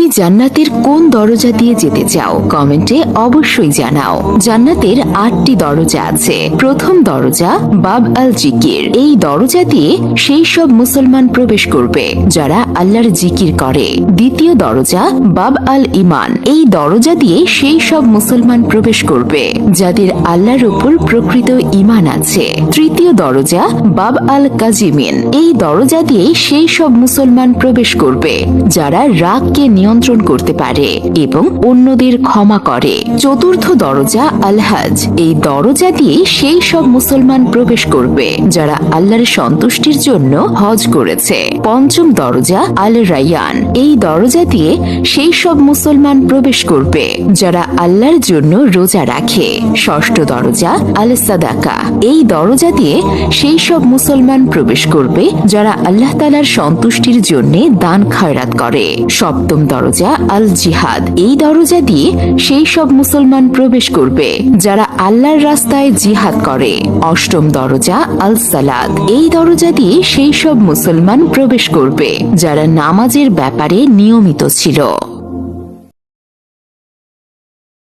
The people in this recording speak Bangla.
তুমি জান্নাতের কোন দরজা দিয়ে যেতে চাও কমেন্টে অবশ্যই জানাও। জান্নাতের 8টি দরজা আছে। প্রথম দরজা বাব আল জিকির। এই দরজা দিয়ে সেই সব মুসলমান প্রবেশ করবে যারা আল্লাহর জিকির করে। দ্বিতীয় দরজা বাব আল ইমান। এই দরজা দিয়ে সেই সব মুসলমান প্রবেশ করবে যাদের আল্লাহর উপর প্রকৃত ঈমান আছে। তৃতীয় দরজা বাব আল কাজিমিন। এই দরজা দিয়ে সেই সব মুসলমান প্রবেশ করবে যারা রাগকে নিয়ন্ত্রণ করতে পারে এবং অন্যদের ক্ষমা করে। চতুর্থ দরজা আল হজ। এই দরজা দিয়ে সেই সব মুসলমান প্রবেশ করবে যারা আল্লাহর সন্তুষ্টির জন্য হজ করেছে। পঞ্চম দরজা আল রায়ান। এই দরজা দিয়ে সেই সব মুসলমান প্রবেশ করবে যারা আল্লাহর জন্য রোজা রাখে। ষষ্ঠ দরজা আল সাদাকা। এই দরজা দিয়ে সেই সব মুসলমান প্রবেশ করবে যারা আল্লাহ তাআলার সন্তুষ্টির জন্য দান খয়রাত করে। সপ্তম দরজা আল জিহাদ। এই দরজা দিয়ে সেই সব মুসলমান প্রবেশ করবে যারা আল্লাহর রাস্তায় জিহাদ করে। অষ্টম দরজা আল সালাত। এই দরজা দিয়ে সেই সব মুসলমান প্রবেশ করবে যারা নামাজের ব্যাপারে নিয়মিত ছিল।